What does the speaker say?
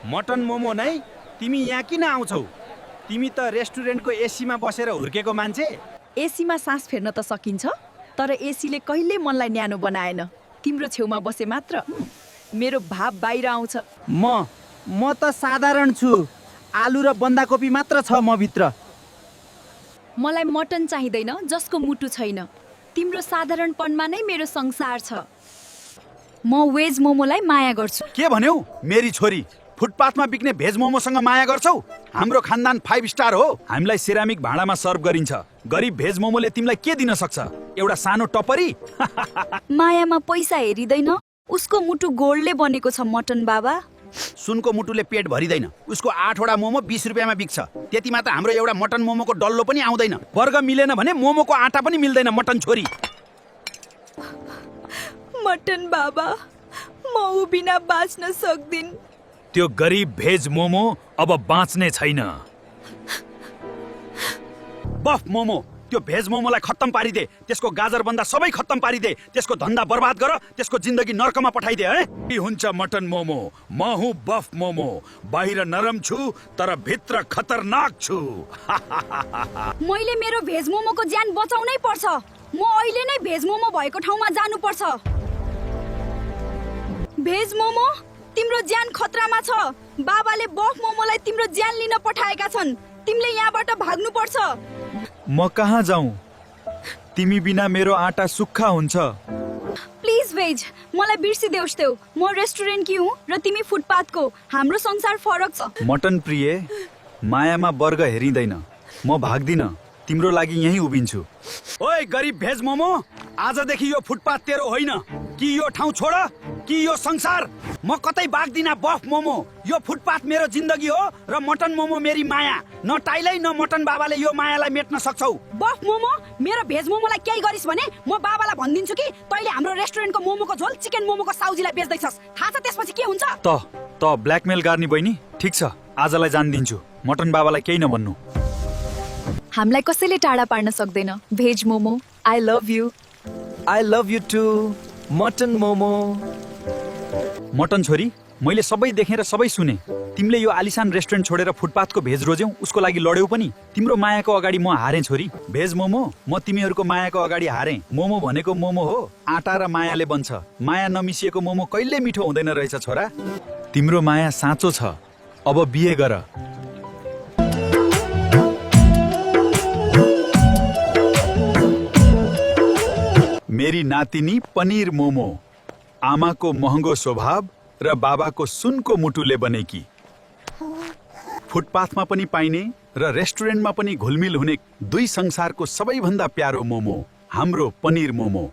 Mutton momo नै तिमी यहाँ किन आउँछौ? तिमी त रेस्टुरेन्टको एसीमा बसेर हुर्केको मान्छे। एसीमा सास फेर्न त सकिन्छ, तर एसीले कहिल्यै मनलाई न्यानो बनाएन। तिम्रो छेउमा बसे मात्र मेरो भाव बाहिर आउँछ। म त साधारण छु। आलु र बन्दाकोपी मात्र छ म भित्र। मलाई मटन चाहिँदैन जसको मुटु छैन। तिम्रो साधारणपनमा नै मेरो संसार छ। म वेज मोमोलाई माया गर्छु। के भन्यौ? मेरी छोरी फुटपाथमा बिक्ने भेज मोमोसँग माया गर्छौ? हाम्रो खानदान 5 स्टार हो। हामीलाई सिरामिक भाँडामा सर्भ गरिन्छ। गरिब भेज मोमोले तिमीलाई के दिन सक्छ? एउटा सानो टपरी? मायामा पैसा हेरिदैन, उसको मुटु गोल्डले बनेको छ मटन बाबा। सुनको मुटुले पेट भरिदैन। उसको 8 वटा मोमो 20 रुपियाँमा बिक्छ। त्यतिमा त हाम्रो एउटा मटन मोमोको डल्लो पनि आउँदैन। वर्ग मिलेन भने मोमोको आटा पनि मिल्दैन मटन छोरी। मटन बाबा, म उ बिना बाँच्न सक्दिन। त्यो गरिब भेज मोमो अब बाँच्ने छैन। बफ मोमो, त्यो भेज मोमोलाई खत्तम पारिदे। त्यसको गाजर बन्दा सबै खत्तम पारिदे। त्यसको धन्दा बर्बाद गर। त्यसको जिन्दगी नर्कमा पठाइदे। के हुन्छ मटन मोमो? म हुँ बफ मोमो। बाहिर नरम छु तर भित्र खतरनाक छु। मैले मेरो भेज मोमोको ज्यान बचाउनै पर्छ। म अहिले नै भेज मोमो भएको ठाउँमा जानुपर्छ। भेज मोमो, तिम्रो ज्यान खतरामा छ। बाबाले बफ मोमोलाई तिम्रो ज्यान लिन पठाएका छन्। तिमीले यहाँबाट भाग्नुपर्छ। म कहाँ जाउँ? तिमी बिना मेरो आटा सुक्खा हुन्छ। प्लिज भेज, मलाई बिर्सिदेऊ देऊ। म रेस्टुरेन्टकी हुँ र तिमी फुटपाथको। हाम्रो संसार फरक छ। मटन प्रिय, मायामा वर्ग हेरिँदैन। म भाग्दिन, तिम्रो लागि यहीँ उभिन्छु। ओइ गरिब भेज मोमो, आजदेखि यो फुटपाथ तेरो होइन। कि यो ठाउँ छोड, कि यो संसार। म कतै बाग्दिन बफ मोमो। यो फुटपाथ मेरो जिन्दगी हो र मटन मोमो मेरी माया। न टाइलै न मटन बाबाले यो मायालाई मेट्न सक्छौ। बफ मोमो, मेरो भेज मोमोलाई केही गरिस् भने म बाबालाई भनिदिन्छु कि तैँले हाम्रो रेस्टुरेन्टको मोमोको झोल चिकन मोमोको साउजीलाई बेच्दैछस्। थाहा छ त्यसपछि के हुन्छ? त ब्ल्याकमेल गर्ने बहिनी? ठिक छ, आजलाई जान दिन्छु। मटन बाबालाई केही नभन्नु। हामीलाई कसैले टाढा पार्न सक्दैन। Veg momo, I love you. I love you too mutton momo. Mutton छोरी, मैले सबै देखेँ र सबै सुने। तिमीले यो आलिसान रेस्टुरेन्ट छोडेर फुटपाथको भेज रोज्यौ, उसको लागि लड्यौ पनि। तिम्रो मायाको अगाडि म हारेँ छोरी। भेज मोमो, म तिमीहरूको मायाको अगाडि हारेँ। मोमो भनेको मोमो हो। आटा र मायाले बन्छ। माया नमिसिएको मोमो कहिल्यै मिठो हुँदैन रहेछ छोरा। तिम्रो माया साँचो छ। अब बिहे गर। मेरी नातिनी पनीर मोमो, आमाको महँगो स्वभाव र बाबाको सुनको मुटुले बनेकी। फुटपाथमा पनि पाइने र रेस्टुरेन्टमा पनि घुलमिल हुने दुई संसारको सबैभन्दा प्यारो मोमो, हाम्रो पनीर मोमो।